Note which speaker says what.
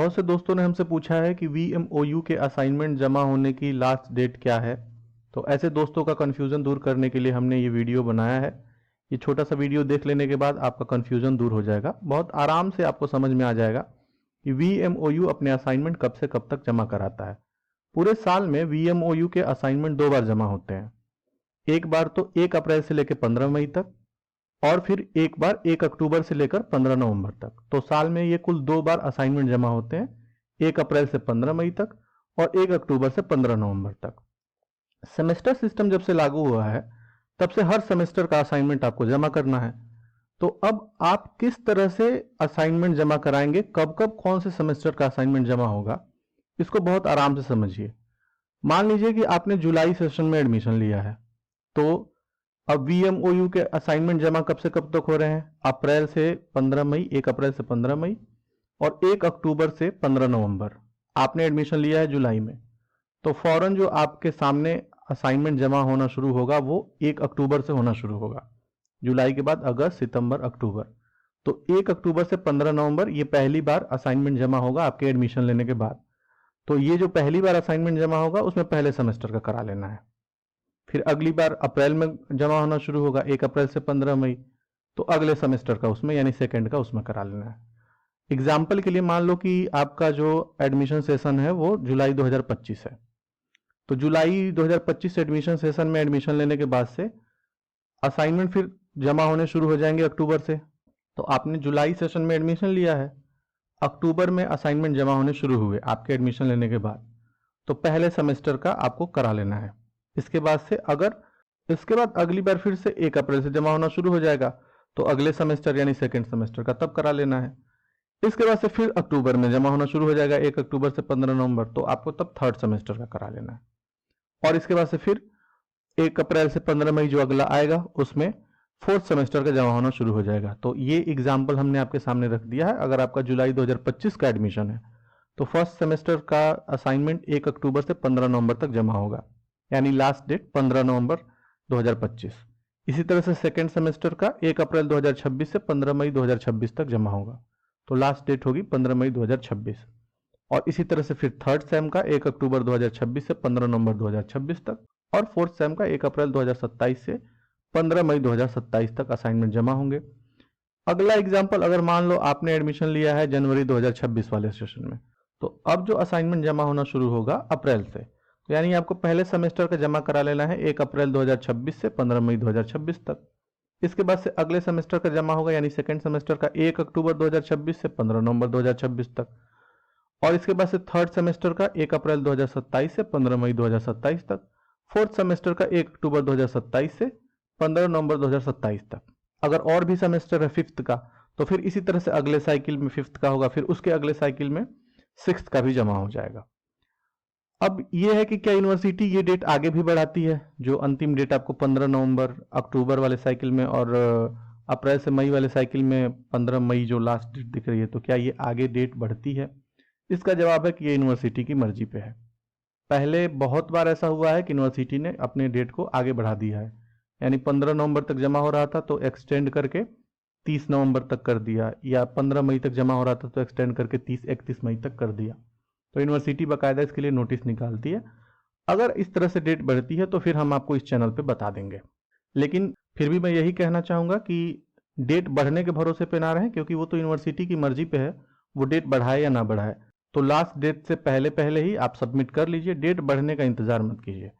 Speaker 1: बहुत से दोस्तों ने हमसे पूछा है कि VMOU के असाइनमेंट जमा होने की लास्ट डेट क्या है। तो ऐसे दोस्तों का कन्फ्यूज़न दूर करने के लिए हमने ये वीडियो बनाया है। ये छोटा सा वीडियो देख लेने के बाद आपका कन्फ्यूज़न दूर हो जाएगा, बहुत आराम से आपको समझ में आ जाएगा कि VMOU अपने असाइनमेंट कब से कब तक जमा कराता है। पूरे साल में VMOU के असाइनमेंट 2 बार जमा होते हैं। एक बार तो 1 अप्रैल से लेकर 15 मई तक, और फिर एक बार 1 अक्टूबर से लेकर 15 नवंबर तक। तो साल में ये कुल 2 बार असाइनमेंट जमा होते हैं, 1 अप्रैल से 15 मई तक और 1 अक्टूबर से 15 नवंबर तक। सेमेस्टर सिस्टम जब से लागू हुआ है तब से हर सेमेस्टर का असाइनमेंट आपको जमा करना है। तो अब आप किस तरह से असाइनमेंट जमा कराएंगे, कब कब कौन से सेमेस्टर का असाइनमेंट जमा होगा, इसको बहुत आराम से समझिए। मान लीजिए कि आपने जुलाई सेशन में एडमिशन लिया है, तो अब VMOU के असाइनमेंट जमा कब से कब तक हो रहे हैं? अप्रैल से 15 मई, 1 अप्रैल से 15 मई और 1 अक्टूबर से 15 नवंबर। आपने एडमिशन लिया है जुलाई में, तो फौरन जो आपके सामने असाइनमेंट जमा होना शुरू होगा वो 1 अक्टूबर से होना शुरू होगा। जुलाई के बाद अगस्त, सितंबर, अक्टूबर। तो 1 अक्टूबर से 15 नवंबर ये पहली बार असाइनमेंट जमा होगा आपके एडमिशन लेने के बाद। तो ये जो पहली बार असाइनमेंट जमा होगा उसमें पहले सेमेस्टर का करा लेना है। फिर अगली बार अप्रैल में जमा होना शुरू होगा, 1 अप्रैल से 15 मई। तो अगले सेमेस्टर का उसमें यानी सेकंड का उसमें करा लेना है। एग्जाम्पल के लिए मान लो कि आपका जो एडमिशन सेशन है वो जुलाई 2025 है, तो जुलाई 2025 एडमिशन सेशन में एडमिशन लेने के बाद से असाइनमेंट फिर जमा होने शुरू हो जाएंगे अक्टूबर से। तो आपने जुलाई सेशन में एडमिशन लिया है, अक्टूबर में असाइनमेंट जमा होने शुरू हुए आपके एडमिशन लेने के बाद, तो पहले सेमेस्टर का आपको करा लेना है। इसके बाद से इसके बाद अगली बार फिर से 1 अप्रैल से जमा होना शुरू हो जाएगा, तो अगले सेमेस्टर यानी सेकंड सेमेस्टर का तब करा लेना है। इसके बाद से फिर अक्टूबर में जमा होना शुरू हो जाएगा, 1 अक्टूबर से 15 नवंबर, तो आपको तब थर्ड सेमेस्टर का करा लेना है। और इसके बाद से फिर 1 अप्रैल से 15 मई जो अगला आएगा उसमें फोर्थ सेमेस्टर का जमा होना शुरू हो जाएगा। तो ये एग्जाम्पल हमने आपके सामने रख दिया है। अगर आपका जुलाई 2025 का एडमिशन है तो फर्स्ट सेमेस्टर का असाइनमेंट 1 अक्टूबर से 15 नवंबर तक जमा होगा, यानी लास्ट डेट 15 नवंबर 2025। इसी तरह से सेकेंड सेमेस्टर का 1 अप्रैल 2026 से 15 मई 2026 तक जमा होगा, तो लास्ट डेट होगी 15 मई 2026। और इसी तरह से फिर थर्ड सेम का 1 अक्टूबर 2026 से 15 नवंबर 2026 तक, और फोर्थ सेम का 1 अप्रैल 2027 से 15 मई 2027 तक असाइनमेंट जमा होंगे। अगला एग्जाम्पल, अगर मान लो आपने एडमिशन लिया है जनवरी 2026 वाले सेशन में, तो अब जो असाइनमेंट जमा होना शुरू होगा अप्रैल से, तो यानी आपको पहले सेमेस्टर का जमा करा लेना है 1 अप्रैल 2026 से 15 मई 2026 तक। इसके बाद से अगले सेमेस्टर का जमा होगा यानी सेकेंड सेमेस्टर का 1 अक्टूबर 2026 से 15 नवंबर 2026 तक। और इसके बाद से थर्ड सेमेस्टर का 1 अप्रैल 2027 से 15 मई 2027 तक। फोर्थ सेमेस्टर का 1 अक्टूबर 2027 से 15 नवंबर 2027 तक। अगर और भी सेमेस्टर है फिफ्थ का, तो फिर इसी तरह से अगले साइकिल में फिफ्थ का होगा, फिर उसके अगले साइकिल में सिक्स्थ का भी जमा हो जाएगा। अब यह है कि क्या यूनिवर्सिटी ये डेट आगे भी बढ़ाती है, जो अंतिम डेट आपको 15 नवंबर अक्टूबर वाले साइकिल में और अप्रैल से मई वाले साइकिल में 15 मई जो लास्ट डेट दिख रही है, तो क्या ये आगे डेट बढ़ती है? इसका जवाब है कि ये यूनिवर्सिटी की मर्जी पे है। पहले बहुत बार ऐसा हुआ है कि यूनिवर्सिटी ने अपने डेट को आगे बढ़ा दिया है, यानी 15 नवंबर तक जमा हो रहा था तो एक्सटेंड करके 30 नवंबर तक कर दिया, या 15 मई तक जमा हो रहा था तो एक्सटेंड करके 31 मई तक कर दिया। तो यूनिवर्सिटी बाकायदा इसके लिए नोटिस निकालती है। अगर इस तरह से डेट बढ़ती है तो फिर हम आपको इस चैनल पे बता देंगे। लेकिन फिर भी मैं यही कहना चाहूँगा कि डेट बढ़ने के भरोसे पे ना रहें, क्योंकि वो तो यूनिवर्सिटी की मर्जी पे है, वो डेट बढ़ाए या ना बढ़ाए। तो लास्ट डेट से पहले पहले ही आप सबमिट कर लीजिए, डेट बढ़ने का इंतजार मत कीजिए।